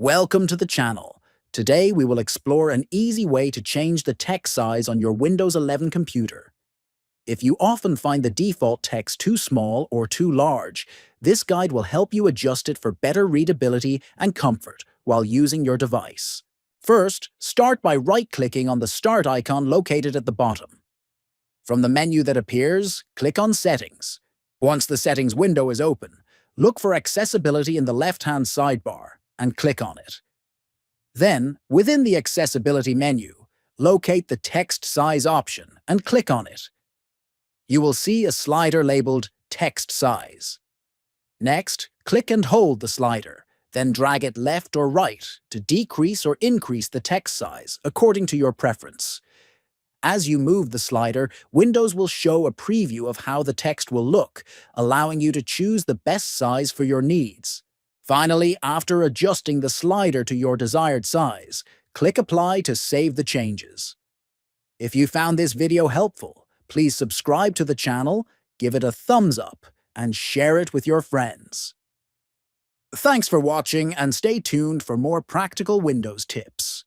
Welcome to the channel. Today we will explore an easy way to change the text size on your Windows 11 computer. If you often find the default text too small or too large, this guide will help you adjust it for better readability and comfort while using your device. First, start by right-clicking on the Start icon located at the bottom. From the menu that appears, click on Settings. Once the Settings window is open, look for Accessibility in the left-hand sidebar and click on it. Then, within the Accessibility menu, locate the Text Size option and click on it. You will see a slider labeled Text Size. Next, click and hold the slider, then drag it left or right to decrease or increase the text size according to your preference. As you move the slider, Windows will show a preview of how the text will look, allowing you to choose the best size for your needs. Finally, after adjusting the slider to your desired size, click Apply to save the changes. If you found this video helpful, please subscribe to the channel, give it a thumbs up, and share it with your friends. Thanks for watching and stay tuned for more practical Windows tips.